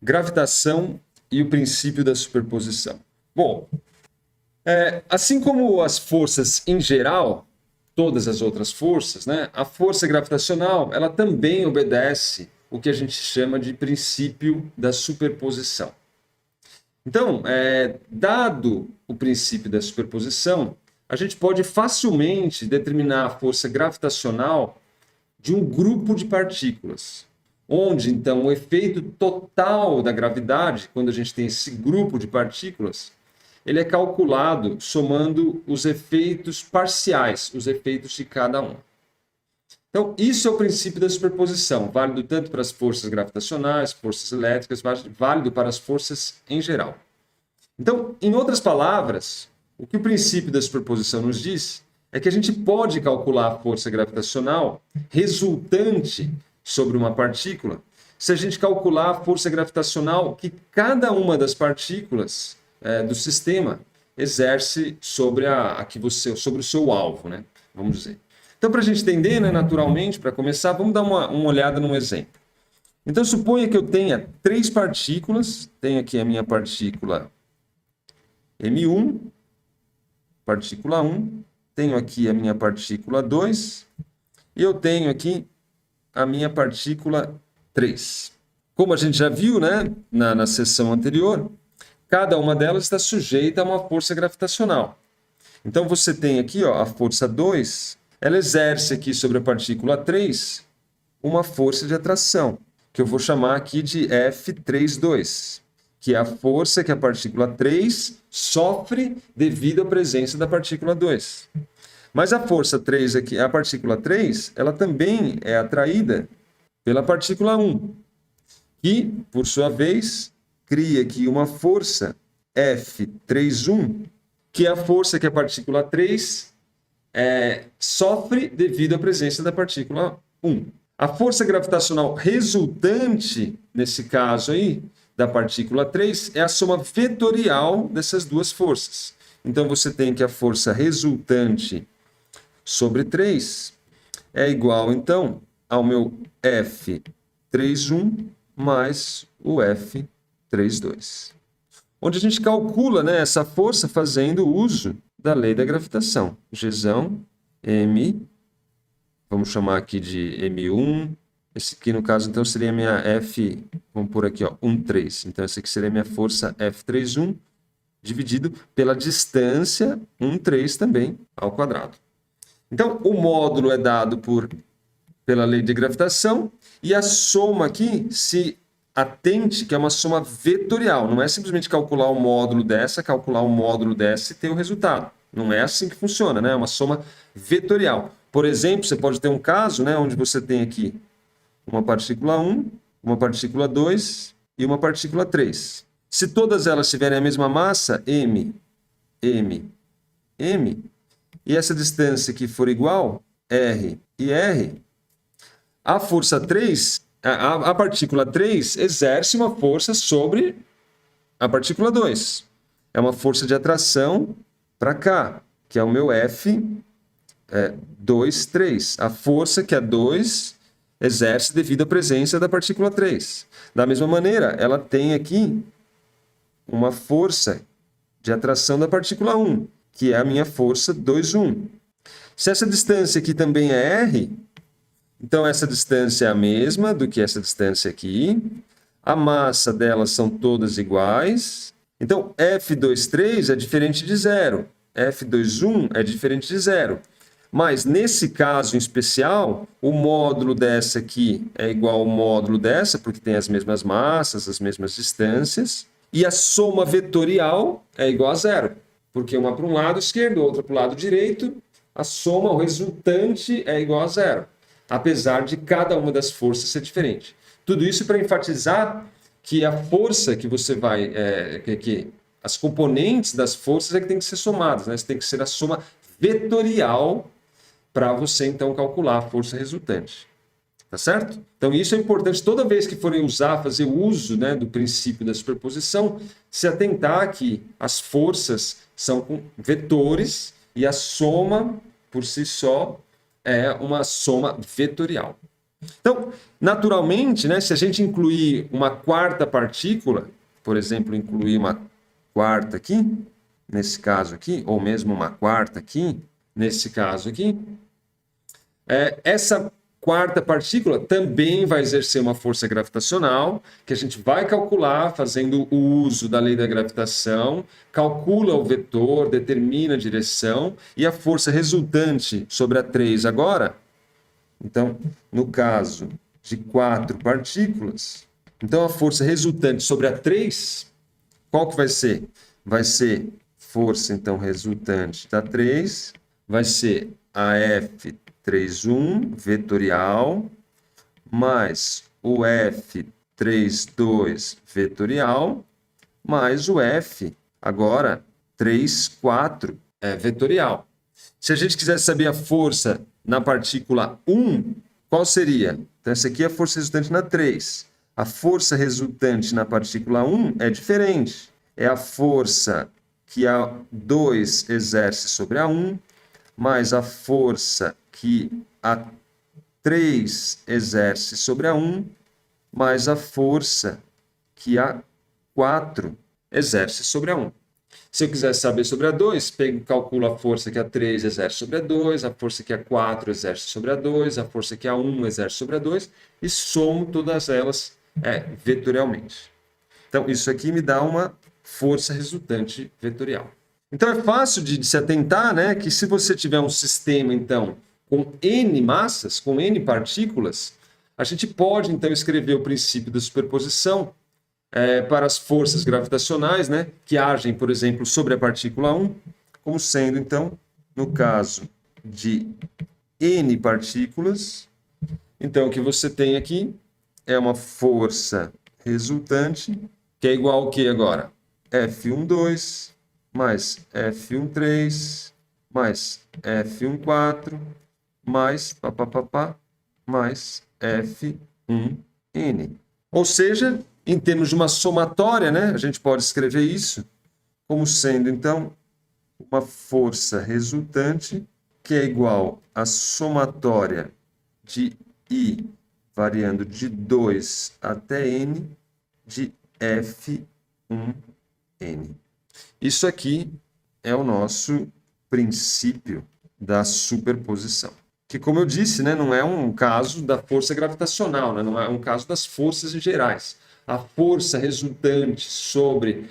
Gravitação e o princípio da superposição. Bom, assim como as forças em geral, todas as outras forças, né, a força gravitacional ela também obedece o que a gente chama de princípio da superposição. Então, dado o princípio da superposição, a gente pode facilmente determinar a força gravitacional de um grupo de partículas, onde, então, o efeito total da gravidade, quando a gente tem esse grupo de partículas, ele é calculado somando os efeitos parciais, os efeitos de cada um. Então, isso é o princípio da superposição, válido tanto para as forças gravitacionais, forças elétricas, válido para as forças em geral. Então, em outras palavras, o que o princípio da superposição nos diz é que a gente pode calcular a força gravitacional resultante sobre uma partícula se a gente calcular a força gravitacional que cada uma das partículas do sistema exerce sobre sobre o seu alvo, né? Vamos dizer. Então, para a gente entender, né, naturalmente, para começar, vamos dar uma olhada num exemplo. Então, suponha que eu tenha 3 partículas, tenho aqui a minha partícula M1, partícula 1, tenho aqui a minha partícula 2, e eu tenho aqui a minha partícula 3. Como a gente já viu, né, na sessão anterior, cada uma delas está sujeita a uma força gravitacional. Então, você tem aqui a força 2, ela exerce aqui sobre a partícula 3 uma força de atração, que eu vou chamar aqui de F32, que é a força que a partícula 3 sofre devido à presença da partícula 2. Mas a força 3 aqui, a partícula 3, ela também é atraída pela partícula 1, que, por sua vez, cria aqui uma força F31, que é a força que a partícula 3 sofre devido à presença da partícula 1. A força gravitacional resultante, nesse caso aí, da partícula 3, é a soma vetorial dessas duas forças. Então, você tem que a força resultante sobre 3 é igual, então, ao meu F31 mais o F32. Onde a gente calcula, né, essa força fazendo uso da lei da gravitação. Gzão, M, vamos chamar aqui de M1. Esse aqui, no caso, então, seria a minha F, vamos pôr aqui, 1,3. Então, essa aqui seria a minha força F31, dividido pela distância 1,3 também, ao quadrado. Então, o módulo é dado pela lei de gravitação, e a soma aqui, se atente que é uma soma vetorial, não é simplesmente calcular o módulo dessa e ter o resultado. Não é assim que funciona, né? É uma soma vetorial. Por exemplo, você pode ter um caso, né, onde você tem aqui uma partícula 1, uma partícula 2 e uma partícula 3. Se todas elas tiverem a mesma massa, m, e essa distância aqui for igual, r e r, a força 3, a partícula 3 exerce uma força sobre a partícula 2. É uma força de atração para cá, que é o meu F 3. A força que a 2 exerce devido à presença da partícula 3. Da mesma maneira, ela tem aqui uma força de atração da partícula 1, que é a minha força 2,1. Se essa distância aqui também é r, então essa distância é a mesma do que essa distância aqui. A massa delas são todas iguais. Então, F23 é diferente de zero. F21 é diferente de zero. Mas, nesse caso em especial, o módulo dessa aqui é igual ao módulo dessa, porque tem as mesmas massas, as mesmas distâncias. E a soma vetorial é igual a zero, porque uma para um lado esquerdo, outra para o lado direito. A soma, o resultante, é igual a zero, apesar de cada uma das forças ser diferente. Tudo isso para enfatizar que a força que você vai... que as componentes das forças é que tem que ser somadas, né? Isso tem que ser a soma vetorial para você, então, calcular a força resultante. Tá certo? Então, isso é importante. Toda vez que forem fazer uso, né, do princípio da superposição, se atentar que as forças são com vetores e a soma, por si só, é uma soma vetorial. Então, naturalmente, né, se a gente incluir uma quarta partícula, por exemplo, incluir uma quarta aqui, nesse caso aqui, ou mesmo uma quarta aqui, nesse caso aqui, essa quarta partícula também vai exercer uma força gravitacional, que a gente vai calcular fazendo o uso da lei da gravitação, calcula o vetor, determina a direção, e a força resultante sobre a 3 agora, então, no caso de 4 partículas, então a força resultante sobre a 3, qual que vai ser? Vai ser força, então, resultante da 3, vai ser a F31 vetorial, mais o F32 vetorial, mais o F, agora, 34 vetorial. Se a gente quiser saber a força na partícula 1, qual seria? Então, essa aqui é a força resultante na 3. A força resultante na partícula 1 é diferente. É a força que a 2 exerce sobre a 1, mais a força que a 3 exerce sobre a 1, mais a força que a 4 exerce sobre a 1. Se eu quiser saber sobre a 2, calculo a força que a 3 exerce sobre a 2, a força que a 4 exerce sobre a 2, a força que a 1 exerce sobre a 2, e somo todas elas vetorialmente. Então, isso aqui me dá uma força resultante vetorial. Então, é fácil de se atentar, né, que se você tiver um sistema, então, com N massas, com N partículas, a gente pode, então, escrever o princípio da superposição para as forças gravitacionais, né, que agem, por exemplo, sobre a partícula 1, como sendo, então, no caso de N partículas, então, o que você tem aqui é uma força resultante, que é igual ao que agora? F12 mais F13 mais F14 mais mais F1N. Ou seja, em termos de uma somatória, né, a gente pode escrever isso como sendo, então, uma força resultante que é igual à somatória de I variando de 2 até N de F1N. Isso aqui é o nosso princípio da superposição. Que, como eu disse, né, não é um caso da força gravitacional, né, não é um caso das forças em gerais. A força resultante sobre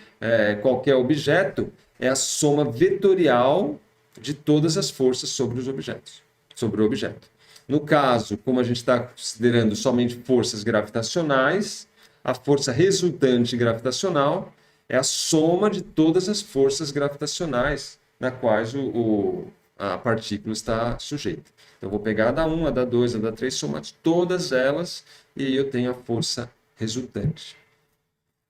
qualquer objeto é a soma vetorial de todas as forças sobre os objetos, sobre o objeto. No caso, como a gente está considerando somente forças gravitacionais, a força resultante gravitacional é a soma de todas as forças gravitacionais na quais a partícula está sujeita. Então, eu vou pegar a da 1, a da 2, a da 3, somar todas elas e aí eu tenho a força resultante.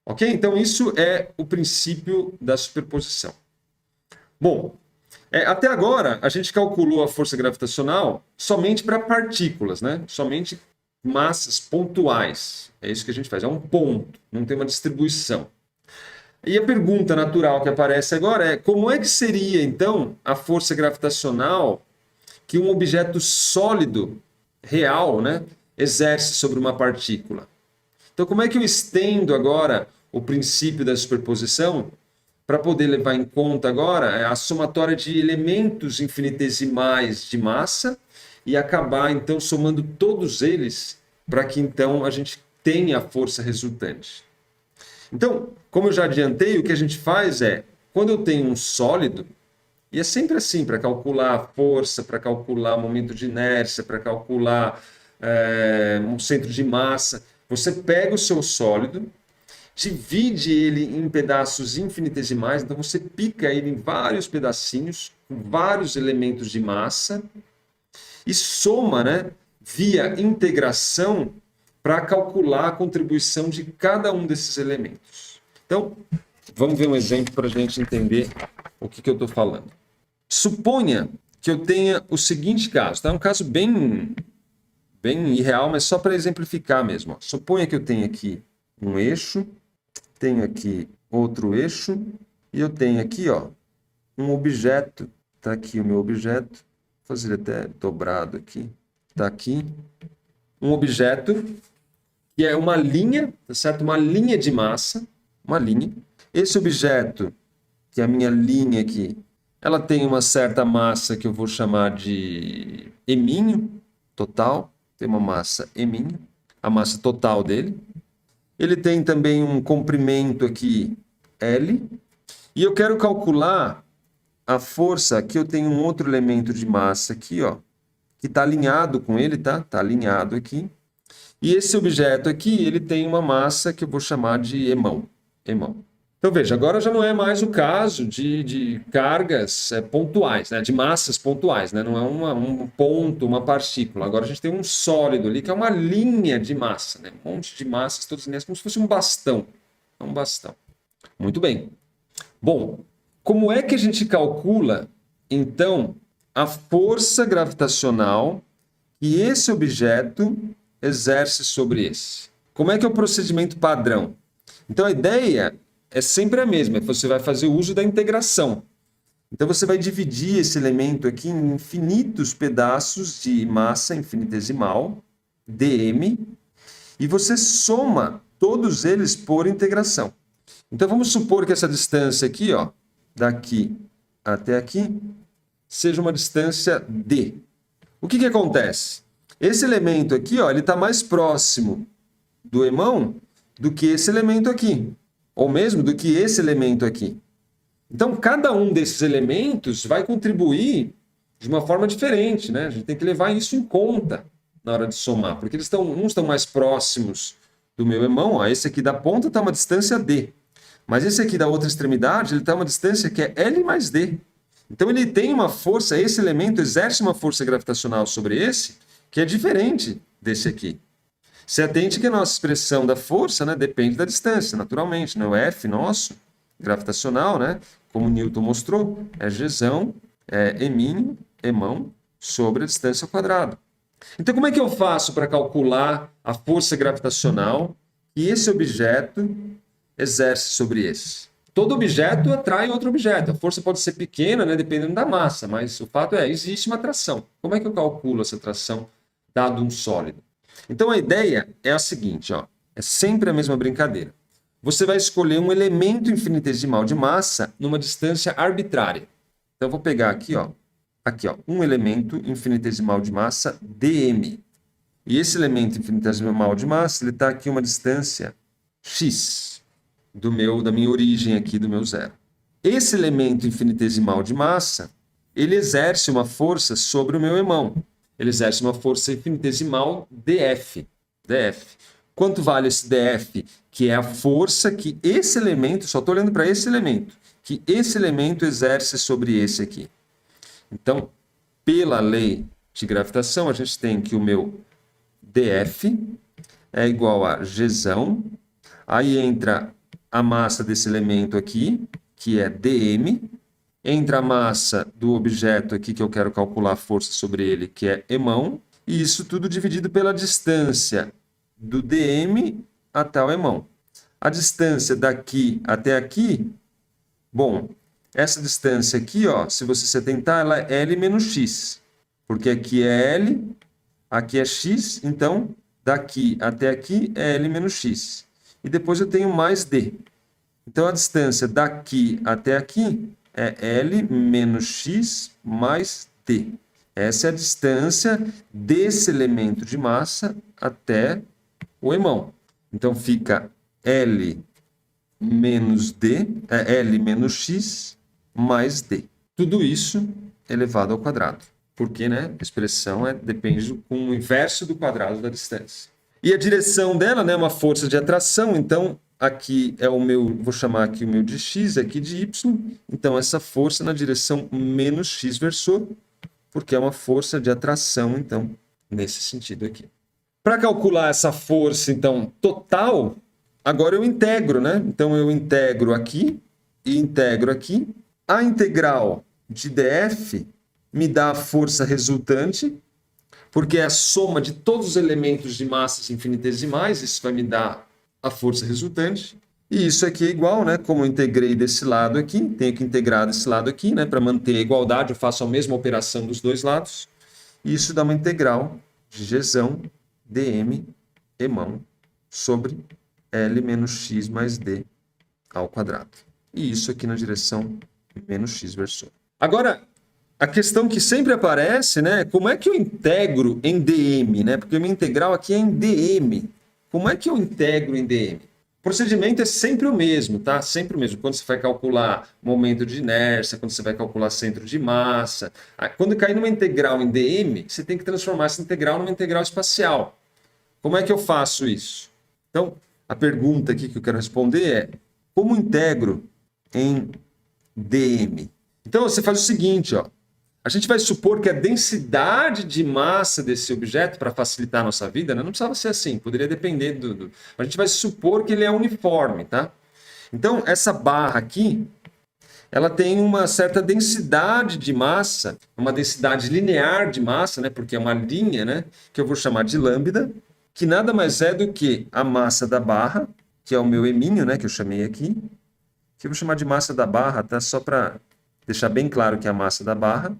Ok? Então, isso é o princípio da superposição. Bom, até agora a gente calculou a força gravitacional somente para partículas, né? Somente massas pontuais. É isso que a gente faz, é um ponto, não tem uma distribuição. E a pergunta natural que aparece agora é: como é que seria, então, a força gravitacional que um objeto sólido, real, né, exerce sobre uma partícula? Então, como é que eu estendo agora o princípio da superposição para poder levar em conta agora a somatória de elementos infinitesimais de massa e acabar, então, somando todos eles para que, então, a gente tenha a força resultante? Então, como eu já adiantei, o que a gente faz é, quando eu tenho um sólido, e é sempre assim, para calcular a força, para calcular o momento de inércia, para calcular um centro de massa, você pega o seu sólido, divide ele em pedaços infinitesimais, então você pica ele em vários pedacinhos, com vários elementos de massa, e soma, né, via integração, para calcular a contribuição de cada um desses elementos. Então, vamos ver um exemplo para a gente entender o que eu estou falando. Suponha que eu tenha o seguinte caso, tá? Um caso bem irreal, mas só para exemplificar mesmo. Suponha que eu tenha aqui um eixo, tenho aqui outro eixo, e eu tenho aqui, um objeto. Está aqui o meu objeto, vou fazer até dobrado aqui. Está aqui. um objeto que é uma linha, tá certo? Uma linha de massa, uma linha. Esse objeto, que é a minha linha aqui, ela tem uma certa massa que eu vou chamar de eminho total, tem uma massa eminho, a massa total dele. Ele tem também um comprimento aqui L, e eu quero calcular a força, aqui eu tenho um outro elemento de massa aqui, ó, que está alinhado com ele, tá? Está alinhado aqui. E esse objeto aqui, ele tem uma massa que eu vou chamar de emão. Então, veja, agora já não é mais o caso de cargas pontuais, né? De massas pontuais, né? Não é um ponto, uma partícula. Agora a gente tem um sólido ali, que é uma linha de massa, né? Um monte de massas, todas linhas, como se fosse um bastão. É um bastão. Muito bem. Bom, como é que a gente calcula, então, a força gravitacional que esse objeto exerce sobre esse? Como é que é o procedimento padrão? Então, a ideia é sempre a mesma, você vai fazer o uso da integração. Então, você vai dividir esse elemento aqui em infinitos pedaços de massa infinitesimal, dm, e você soma todos eles por integração. Então, vamos supor que essa distância aqui, ó, daqui até aqui, seja uma distância d. O que acontece? Esse elemento aqui, ó, ele está mais próximo do emão do que esse elemento aqui, ou mesmo do que esse elemento aqui. Então, cada um desses elementos vai contribuir de uma forma diferente, né? A gente tem que levar isso em conta na hora de somar, porque uns estão mais próximos do meu emão, ó, esse aqui da ponta está uma distância d, mas esse aqui da outra extremidade, ele está uma distância que é L mais d. Então, ele tem uma força, esse elemento exerce uma força gravitacional sobre esse, que é diferente desse aqui. Se atente que a nossa expressão da força, né, depende da distância, naturalmente, né? O F nosso, gravitacional, né, como Newton mostrou, é Gzão, emão, sobre a distância ao quadrado. Então, como é que eu faço para calcular a força gravitacional que esse objeto exerce sobre esse? Todo objeto atrai outro objeto. A força pode ser pequena, né, dependendo da massa, mas o fato é, existe uma atração. Como é que eu calculo essa atração dado um sólido? Então, a ideia é a seguinte, ó, é sempre a mesma brincadeira. Você vai escolher um elemento infinitesimal de massa numa distância arbitrária. Então, eu vou pegar aqui, ó, um elemento infinitesimal de massa dm. E esse elemento infinitesimal de massa, ele está aqui uma distância x da minha origem aqui, do meu zero. Esse elemento infinitesimal de massa, ele exerce uma força sobre o meu emão. Ele exerce uma força infinitesimal dF. Quanto vale esse dF? Que é a força que esse elemento, só estou olhando para esse elemento, que esse elemento exerce sobre esse aqui. Então, pela lei de gravitação, a gente tem que o meu dF é igual a Gzão, aí entra a massa desse elemento aqui, que é dm, entra a massa do objeto aqui que eu quero calcular a força sobre ele, que é emão, e isso tudo dividido pela distância do dm até o emão. A distância daqui até aqui, bom, essa distância aqui, ó, se você se atentar, ela é L menos x, porque aqui é L, aqui é x, então daqui até aqui é L menos x. E depois eu tenho mais d. Então a distância daqui até aqui é L menos x mais d. Essa é a distância desse elemento de massa até o emão. Então fica L menos x mais d. Tudo isso elevado ao quadrado. Porque, né, a expressão depende com o inverso do quadrado da distância. E a direção dela, né, é uma força de atração, então aqui é o meu, vou chamar aqui o meu de x, aqui de y, então essa força na direção menos x versor, porque é uma força de atração, então, nesse sentido aqui. Para calcular essa força, então, total, agora eu integro, né? Então eu integro aqui e integro aqui. A integral de df me dá a força resultante, porque é a soma de todos os elementos de massas infinitesimais, isso vai me dar a força resultante. E isso aqui é igual, né? Como eu integrei desse lado aqui, tenho que integrar desse lado aqui, né? Para manter a igualdade, eu faço a mesma operação dos dois lados. E isso dá uma integral de Gzão dm emão sobre L menos x mais d ao quadrado. E isso aqui na direção menos x versor. Agora, a questão que sempre aparece, né? Como é que eu integro em dm, né? Porque a minha integral aqui é em dm. Como é que eu integro em dm? O procedimento é sempre o mesmo, tá? Sempre o mesmo. Quando você vai calcular momento de inércia, quando você vai calcular centro de massa. Quando cair numa integral em dm, você tem que transformar essa integral numa integral espacial. Como é que eu faço isso? Então, a pergunta aqui que eu quero responder é: como integro em dm? Então, você faz o seguinte, ó. A gente vai supor que a densidade de massa desse objeto, para facilitar a nossa vida, né? Não precisava ser assim, poderia depender do... A gente vai supor que ele é uniforme, tá? Então, essa barra aqui, ela tem uma certa densidade de massa, uma densidade linear de massa, né? Porque é uma linha, né? Que eu vou chamar de lambda, que nada mais é do que a massa da barra, que é o meu eminho, né? Que eu chamei aqui, que eu vou chamar de massa da barra, tá? Só para deixar bem claro que é a massa da barra,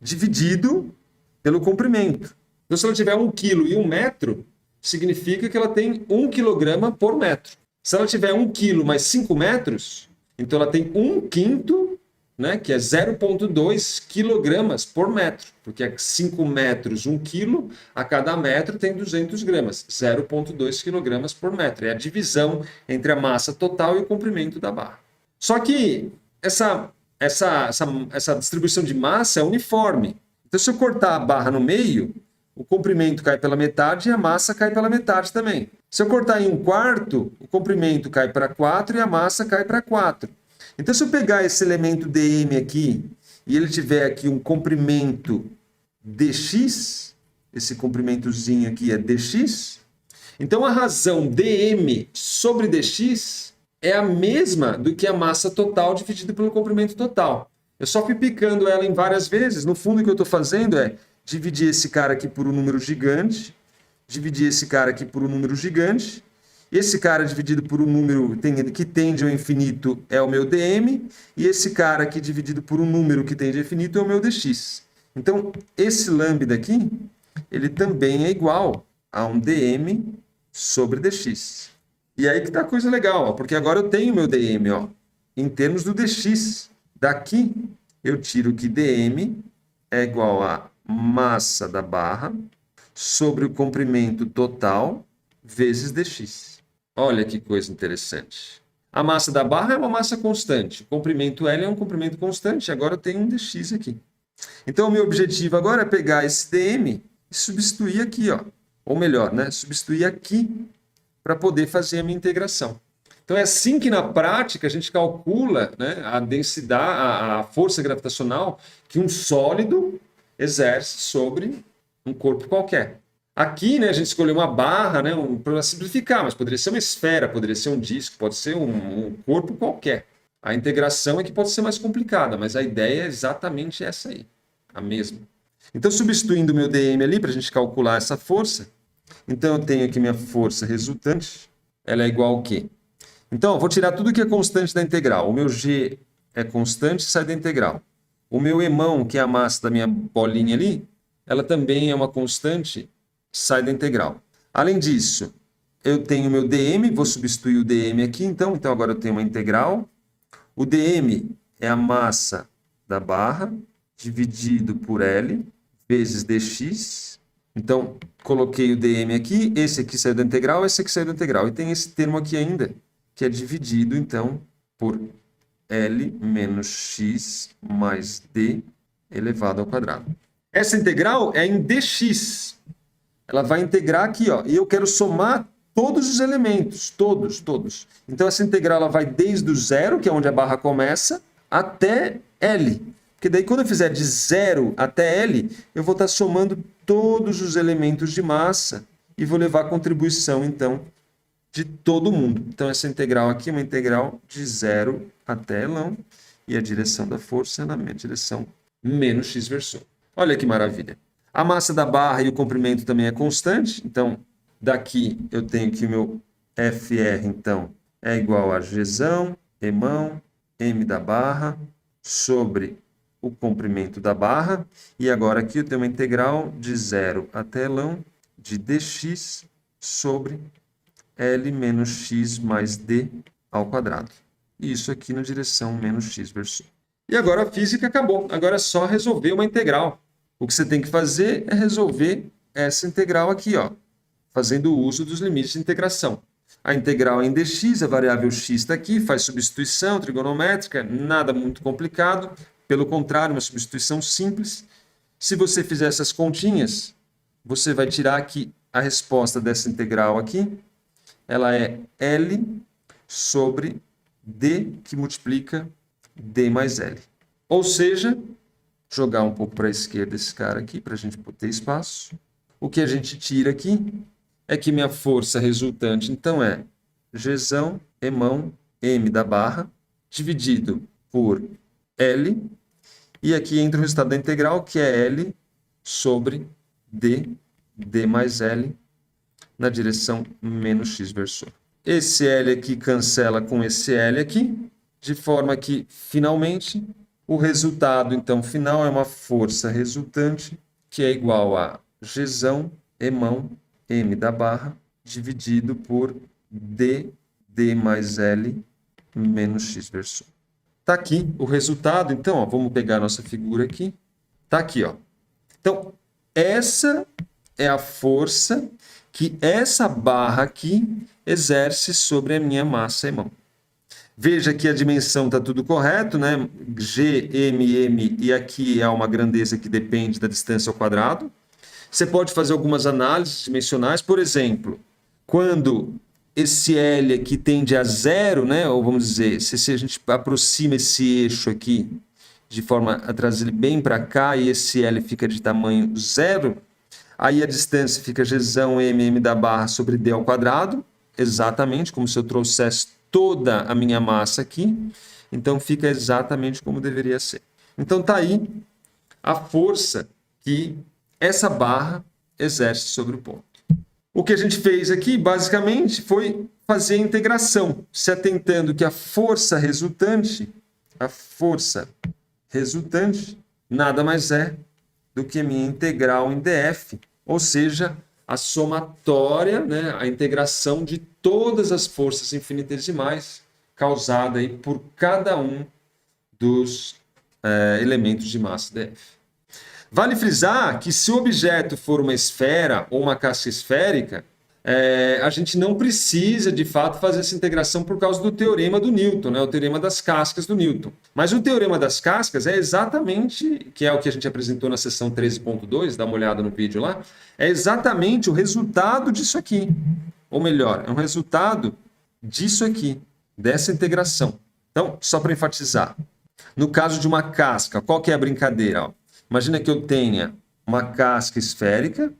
dividido pelo comprimento. Então, se ela tiver 1 kg e 1 metro, significa que ela tem 1 kg por metro. Se ela tiver 1 kg mais 5 metros, então ela tem 1/5, né, que é 0,2 kg por metro, porque é 5 metros, 1 kg, a cada metro tem 200 gramas, 0,2 kg por metro. É a divisão entre a massa total e o comprimento da barra. Só que essa distribuição de massa é uniforme. Então, se eu cortar a barra no meio, o comprimento cai pela metade e a massa cai pela metade também. Se eu cortar em 1/4, o comprimento cai para 4 e a massa cai para 4. Então, se eu pegar esse elemento dm aqui e ele tiver aqui um comprimento dx, esse comprimentozinho aqui é dx, então a razão dm sobre dx é a mesma do que a massa total dividida pelo comprimento total. Eu só fui picando ela em várias vezes. No fundo, o que eu estou fazendo é dividir esse cara aqui por um número gigante, dividir esse cara aqui por um número gigante. Esse cara dividido por um número que tende ao infinito é o meu dm, e esse cara aqui dividido por um número que tende ao infinito é o meu dx. Então, esse lambda aqui, ele também é igual a um dm sobre dx. E aí que tá a coisa legal, ó, porque agora eu tenho meu dm, ó, em termos do dx. Daqui eu tiro que dm é igual a massa da barra sobre o comprimento total vezes dx. Olha que coisa interessante. A massa da barra é uma massa constante, o comprimento L é um comprimento constante, agora eu tenho um dx aqui. Então o meu objetivo agora é pegar esse dm e substituir aqui, ó. Ou melhor, né, substituir aqui para poder fazer a minha integração. Então é assim que na prática a gente calcula, né, a densidade, a força gravitacional que um sólido exerce sobre um corpo qualquer. Aqui, né, a gente escolheu uma barra, né, para simplificar, mas poderia ser uma esfera, poderia ser um disco, pode ser um corpo qualquer. A integração é que pode ser mais complicada, mas a ideia é exatamente essa aí, a mesma. Então, substituindo o meu dm ali para a gente calcular essa força, então, eu tenho aqui minha força resultante, ela é igual ao quê? Então, eu vou tirar tudo que é constante da integral. O meu g é constante, sai da integral. O meu emão, que é a massa da minha bolinha ali, ela também é uma constante, sai da integral. Além disso, eu tenho o meu dm, vou substituir o dm aqui, então agora eu tenho uma integral. O dm é a massa da barra, dividido por L, vezes dx. Então, coloquei o dm aqui, esse aqui saiu da integral, esse aqui saiu da integral. E tem esse termo aqui ainda, que é dividido, então, por L menos x mais d elevado ao quadrado. Essa integral é em dx. Ela vai integrar aqui, ó, e eu quero somar todos os elementos, todos. Então, essa integral ela vai desde o zero, que é onde a barra começa, até L. Porque daí, quando eu fizer de 0 até L, eu vou estar somando todos os elementos de massa e vou levar a contribuição, então, de todo mundo. Então, essa integral aqui é uma integral de 0 até L, e a direção da força é na minha direção menos x versor. Olha que maravilha. A massa da barra e o comprimento também é constante, então, daqui eu tenho que o meu FR, então, é igual a Gzão, Emão, M da barra, sobre o comprimento da barra, e agora aqui eu tenho uma integral de 0 até L de dx sobre L menos x mais d ao quadrado. E isso aqui na direção menos x vezes 1. E agora a física acabou. Agora é só resolver uma integral. O que você tem que fazer é resolver essa integral aqui, ó, fazendo uso dos limites de integração. A integral é em dx, a variável x está aqui, faz substituição trigonométrica, nada muito complicado. Pelo contrário, uma substituição simples. Se você fizer essas continhas, você vai tirar aqui a resposta dessa integral aqui. Ela é L sobre D que multiplica D mais L. Ou seja, jogar um pouco para a esquerda esse cara aqui, para a gente ter espaço. O que a gente tira aqui é que minha força resultante, então, é Gzão, Emão, M da barra, dividido por L. E aqui entra o resultado da integral, que é L sobre D, D mais L, na direção menos x versor. Esse L aqui cancela com esse L aqui, de forma que, finalmente, o resultado, então, final é uma força resultante, que é igual a Gzão, Emão, M da barra, dividido por D, D mais L, menos x versor. Está aqui o resultado, então, ó, vamos pegar a nossa figura aqui. Está aqui, ó. Então, essa é a força que essa barra aqui exerce sobre a minha massa Emão. Veja que a dimensão está tudo correto, né? G, M, M, e aqui é uma grandeza que depende da distância ao quadrado. Você pode fazer algumas análises dimensionais, por exemplo, quando esse L aqui tende a zero, né? Ou vamos dizer, se a gente aproxima esse eixo aqui de forma a trazer ele bem para cá e esse L fica de tamanho zero, aí a distância fica Gzão M da barra sobre D ao quadrado, exatamente como se eu trouxesse toda a minha massa aqui, então fica exatamente como deveria ser. Então tá aí a força que essa barra exerce sobre o ponto. O que a gente fez aqui, basicamente, foi fazer a integração, se atentando que a força resultante nada mais é do que a minha integral em df, ou seja, a somatória, né, a integração de todas as forças infinitesimais causada aí por cada um dos elementos de massa df. Vale frisar que se o objeto for uma esfera ou uma casca esférica, a gente não precisa, de fato, fazer essa integração por causa do teorema do Newton, né? O teorema das cascas do Newton. Mas o teorema das cascas é exatamente, que é o que a gente apresentou na seção 13.2, dá uma olhada no vídeo lá, é exatamente o resultado disso aqui. Ou melhor, é um resultado disso aqui, dessa integração. Então, só para enfatizar, no caso de uma casca, qual que é a brincadeira? Ó, imagina que eu tenha uma casca esférica,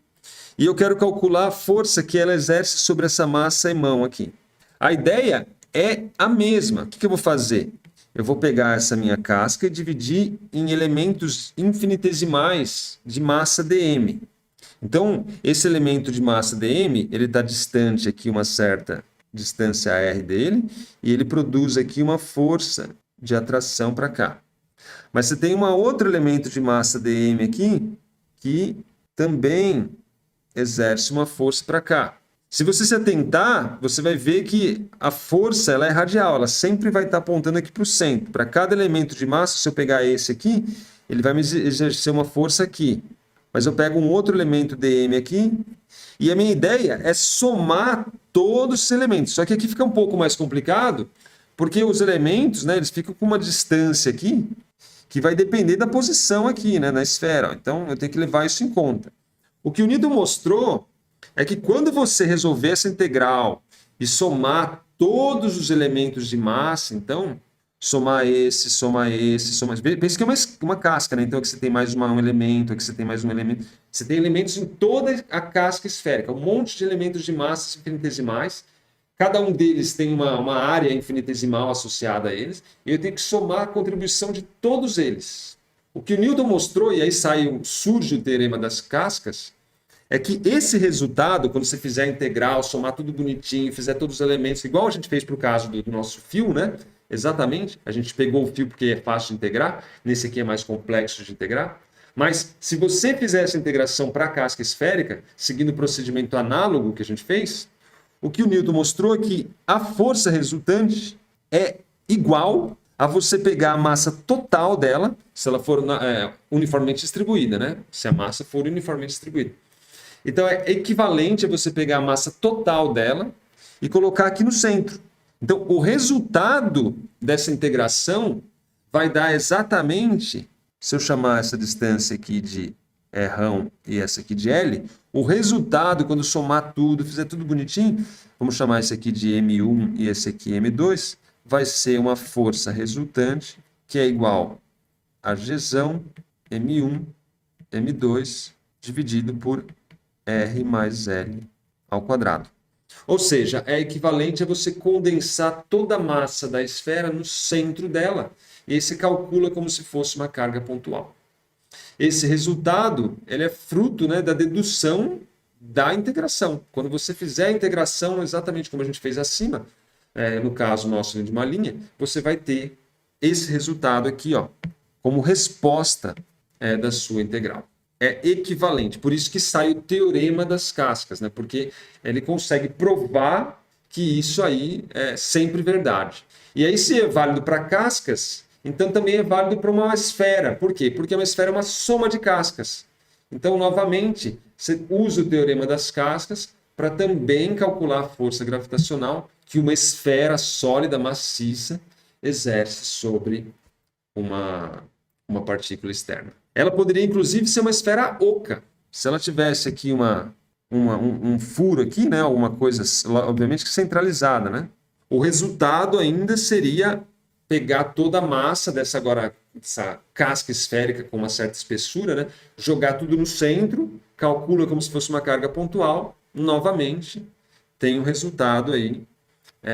e eu quero calcular a força que ela exerce sobre essa massa Emão aqui. A ideia é a mesma. O que eu vou fazer? Eu vou pegar essa minha casca e dividir em elementos infinitesimais de massa dm. Então, esse elemento de massa dm, ele está distante aqui uma certa distância r dele, e ele produz aqui uma força de atração para cá. Mas você tem um outro elemento de massa dm aqui, que também exerce uma força para cá. Se você se atentar, você vai ver que a força ela é radial, ela sempre vai estar apontando aqui para o centro. Para cada elemento de massa, se eu pegar esse aqui, ele vai me exercer uma força aqui. Mas eu pego um outro elemento dm aqui, e a minha ideia é somar todos os elementos. Só que aqui fica um pouco mais complicado, porque os elementos, né, eles ficam com uma distância aqui, que vai depender da posição aqui, né, na esfera. Então, eu tenho que levar isso em conta. O que o Newton mostrou é que quando você resolver essa integral e somar todos os elementos de massa, então, somar esse, pensa que é uma casca, né? Então, aqui você tem mais um elemento, aqui você tem mais um elemento. Você tem elementos em toda a casca esférica, um monte de elementos de massas infinitesimais. Cada um deles tem uma área infinitesimal associada a eles, e eu tenho que somar a contribuição de todos eles. O que o Newton mostrou, e aí surge o teorema das cascas, é que esse resultado, quando você fizer a integral, somar tudo bonitinho, fizer todos os elementos, igual a gente fez para o caso do nosso fio, né? Exatamente, a gente pegou o fio porque é fácil de integrar, nesse aqui é mais complexo de integrar. Mas se você fizer essa integração para a casca esférica, seguindo o procedimento análogo que a gente fez, o que o Newton mostrou é que a força resultante é igual a você pegar a massa total dela, se ela for uniformemente distribuída, né? Se a massa for uniformemente distribuída. Então é equivalente a você pegar a massa total dela e colocar aqui no centro. Então o resultado dessa integração vai dar exatamente, se eu chamar essa distância aqui de Rão e essa aqui de L, o resultado, quando somar tudo, fizer tudo bonitinho, vamos chamar esse aqui de M1 e esse aqui M2, vai ser uma força resultante que é igual a Gzão M1, M2, dividido por R mais L ao quadrado. Ou seja, é equivalente a você condensar toda a massa da esfera no centro dela. E aí você calcula como se fosse uma carga pontual. Esse resultado ele é fruto, né, da dedução da integração. Quando você fizer a integração exatamente como a gente fez acima, no caso nosso de uma linha, você vai ter esse resultado aqui, ó, como resposta da sua integral. É equivalente, por isso que sai o teorema das cascas, né? Porque ele consegue provar que isso aí é sempre verdade. E aí, se é válido para cascas, então também é válido para uma esfera. Por quê? Porque uma esfera é uma soma de cascas. Então, novamente, você usa o teorema das cascas para também calcular a força gravitacional que uma esfera sólida, maciça, exerce sobre uma partícula externa. Ela poderia, inclusive, ser uma esfera oca. Se ela tivesse aqui um furo aqui, né, alguma coisa, obviamente, centralizada, né? O resultado ainda seria pegar toda a massa dessa casca esférica com uma certa espessura, né, jogar tudo no centro, calcula como se fosse uma carga pontual, novamente tem um resultado aí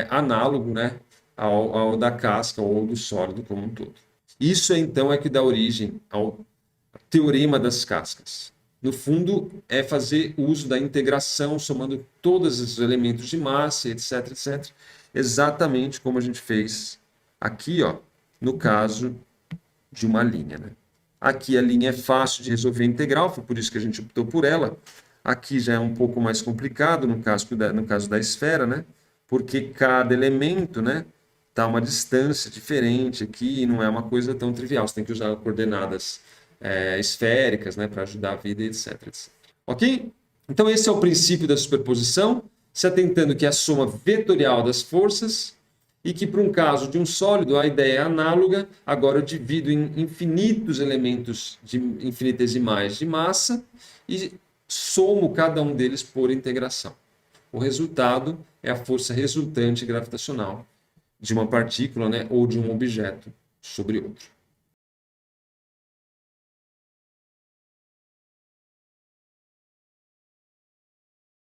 análogo, né, ao da casca ou do sólido como um todo. Isso então é que dá origem ao teorema das cascas. No fundo, é fazer uso da integração, somando todos os elementos de massa, etc, etc, exatamente como a gente fez aqui, ó, no caso de uma linha, né? Aqui a linha é fácil de resolver a integral, foi por isso que a gente optou por ela. Aqui já é um pouco mais complicado, no caso da esfera, né? Porque cada elemento, né, está a uma distância diferente aqui, e não é uma coisa tão trivial. Você tem que usar coordenadas esféricas, né, para ajudar a vida, etc, etc. Ok? Então esse é o princípio da superposição, se atentando que é a soma vetorial das forças e que para um caso de um sólido a ideia é análoga. Agora eu divido em infinitos elementos infinitesimais de massa e somo cada um deles por integração. O resultado é a força resultante gravitacional de uma partícula, né, ou de um objeto sobre outro.